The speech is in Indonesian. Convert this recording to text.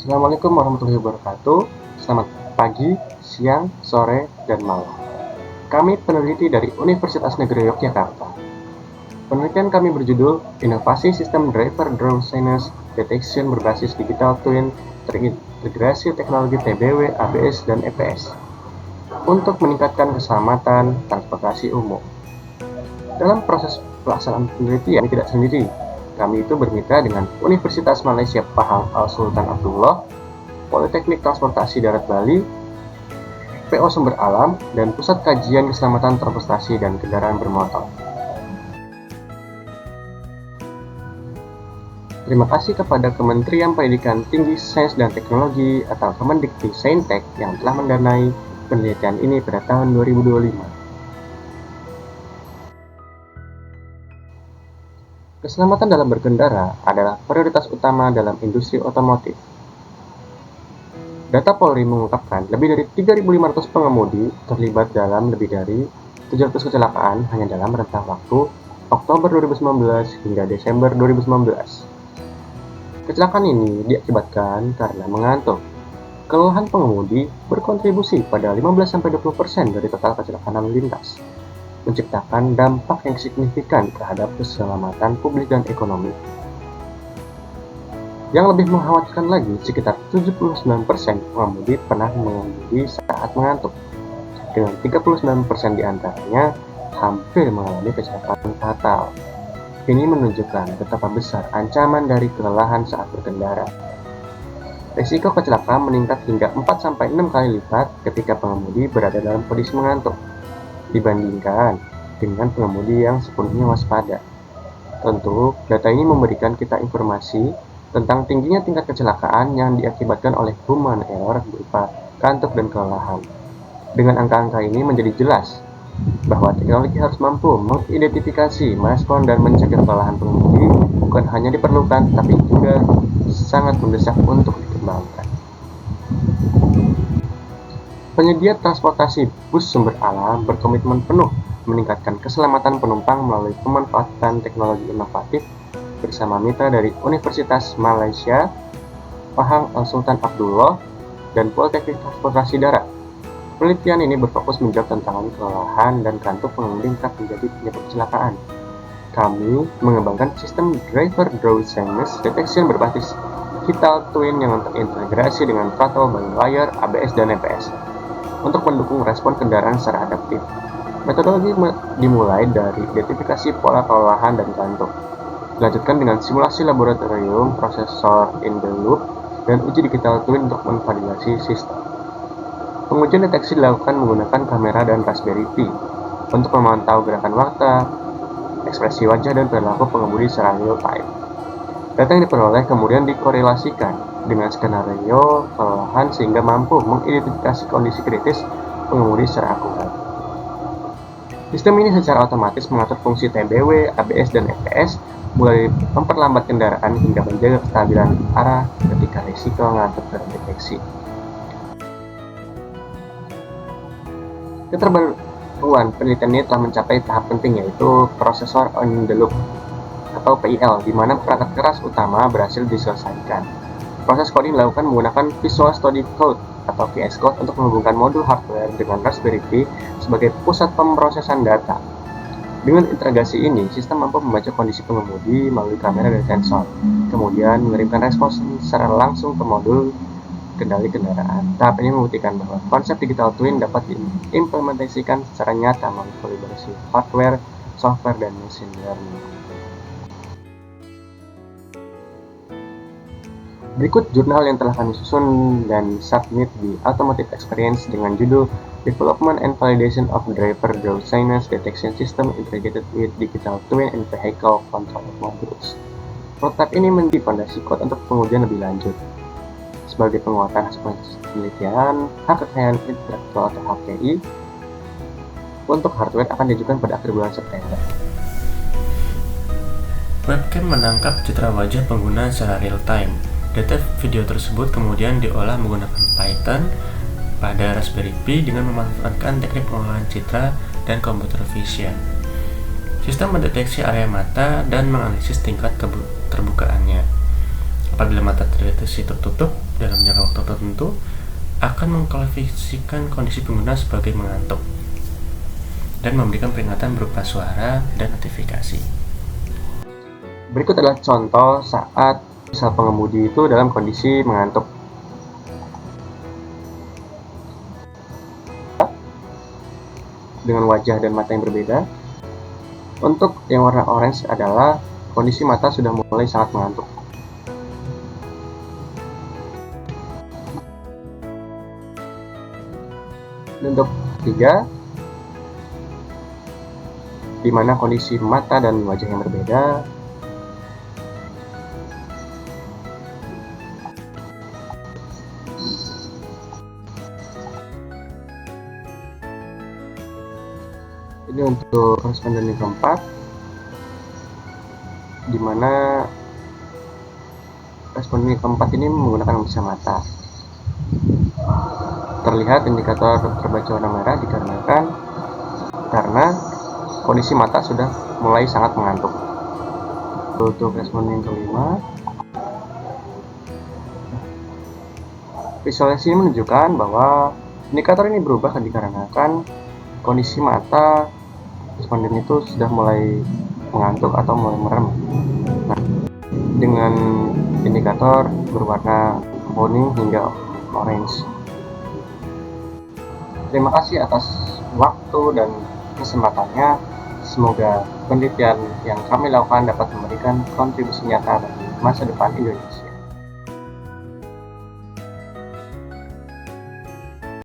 Assalamualaikum warahmatullahi wabarakatuh. Selamat pagi, siang, sore, dan malam. Kami peneliti dari Universitas Negeri Yogyakarta. Penelitian kami berjudul Inovasi Sistem Driver Drowsiness Detection Berbasis Digital Twin Terintegrasi Teknologi TBW, ABS, dan EPS untuk meningkatkan keselamatan transportasi umum. Dalam proses pelaksanaan penelitian, kami tidak sendiri. Kami itu bermitra dengan Universitas Malaysia Pahang Al Sultan Abdullah, Politeknik Transportasi Darat Bali, PO Sumber Alam, dan Pusat Kajian Keselamatan Transportasi dan Kendaraan Bermotor. Terima kasih kepada Kementerian Pendidikan Tinggi, Sains dan Teknologi atau Kemendikti-Saintek yang telah mendanai penelitian ini pada tahun 2025. Keselamatan dalam berkendara adalah prioritas utama dalam industri otomotif. Data Polri mengungkapkan lebih dari 3.500 pengemudi terlibat dalam lebih dari 700 kecelakaan hanya dalam rentang waktu Oktober 2019 hingga Desember 2019. Kecelakaan ini diakibatkan karena mengantuk. Kelelahan pengemudi berkontribusi pada 15-20% dari total kecelakaan lalu lintas, menciptakan dampak yang signifikan terhadap keselamatan publik dan ekonomi. Yang lebih mengkhawatirkan lagi, sekitar 79% pengemudi pernah mengemudi saat mengantuk, dengan 39% diantaranya hampir mengalami kecelakaan fatal. Ini menunjukkan betapa besar ancaman dari kelelahan saat berkendara. Risiko kecelakaan meningkat hingga 4-6 kali lipat ketika pengemudi berada dalam kondisi mengantuk dibandingkan dengan pengemudi yang sepenuhnya waspada. Tentu, data ini memberikan kita informasi tentang tingginya tingkat kecelakaan yang diakibatkan oleh human error berupa kantuk dan kelelahan. Dengan angka-angka ini menjadi jelas bahwa teknologi harus mampu mengidentifikasi, merespon, dan mencegah kelelahan pengemudi bukan hanya diperlukan, tapi juga sangat mendesak untuk dikembangkan. Penyedia transportasi bus sumber alam berkomitmen penuh meningkatkan keselamatan penumpang melalui pemanfaatan teknologi inovatif bersama mitra dari Universitas Malaysia Pahang Al Sultan Abdullah dan Politeknik Transportasi Darat. Penelitian ini berfokus menjawab tantangan kelelahan dan kantuk pengemudi kerap menjadi penyebab kecelakaan. Kami mengembangkan sistem driver drowsiness detection berbasis digital twin yang terintegrasi dengan throttle by wire, ABS, dan EPS untuk mendukung respon kendaraan secara adaptif. Metodologi dimulai dari identifikasi pola kelelahan dan kantuk, dilanjutkan dengan simulasi laboratorium, prosesor in the loop, dan uji digital twin untuk memvalidasi sistem. Pengujian deteksi dilakukan menggunakan kamera dan Raspberry Pi untuk memantau gerakan mata, ekspresi wajah, dan perilaku pengemudi secara real time. Data yang diperoleh kemudian dikorelasikan dengan skenario kelelahan sehingga mampu mengidentifikasi kondisi kritis pengemudi secara akurat. Sistem ini secara otomatis mengatur fungsi TBW, ABS, dan EPS, mulai memperlambat kendaraan hingga menjaga kestabilan arah ketika risiko ngantuk terdeteksi. Keterbaruan penelitian ini telah mencapai tahap penting, yaitu prosesor on the loop atau PIL, di mana perangkat keras utama berhasil diselesaikan. Proses coding dilakukan menggunakan Visual Studio Code atau VS Code untuk menghubungkan modul hardware dengan Raspberry Pi sebagai pusat pemrosesan data. Dengan integrasi ini, sistem mampu membaca kondisi pengemudi melalui kamera dan sensor, kemudian mengirimkan respons secara langsung ke modul kendali kendaraan. Tahap ini membuktikan bahwa konsep digital twin dapat diimplementasikan secara nyata melalui kolaborasi hardware, software, dan machine learning. Berikut jurnal yang telah kami susun dan submit di Automotive Experience dengan judul Development and Validation of Driver Drowsiness Detection System Integrated with Digital Twin and Vehicle Control Modules. Prototipe ini menjadi fondasi kode untuk pengujian lebih lanjut. Sebagai penguatan hasil penelitian, hak kekayaan intelektual atau HKI untuk hardware akan diajukan pada akhir bulan September. Webcam menangkap citra wajah pengguna secara real-time. Data video tersebut kemudian diolah menggunakan Python pada Raspberry Pi dengan memanfaatkan teknik pengolahan citra dan computer vision. Sistem mendeteksi area mata dan menganalisis tingkat terbukaannya. apabila mata terdeteksi tertutup dalam jangka waktu tertentu, akan mengklasifikasikan kondisi pengguna sebagai mengantuk dan memberikan peringatan berupa suara dan notifikasi. Berikut adalah contoh saat misal pengemudi itu dalam kondisi mengantuk. Dengan wajah dan mata yang berbeda. Untuk yang warna orange adalah kondisi mata sudah mulai sangat mengantuk. Untuk ketiga, di mana kondisi mata dan wajah yang berbeda. Ini untuk responden yang keempat, di mana responden yang keempat ini menggunakan pemeriksaan mata. Terlihat indikator terbaca warna merah dikarenakan karena kondisi mata sudah mulai sangat mengantuk. Untuk responden yang kelima, visualisasi ini menunjukkan bahwa indikator ini berubah dikarenakan kondisi mata responden itu sudah mulai mengantuk atau mulai merem. Nah, dengan indikator berwarna kuning hingga orange. Terima kasih atas waktu dan kesempatannya. Semoga penelitian yang kami lakukan dapat memberikan kontribusi nyata bagi masa depan Indonesia.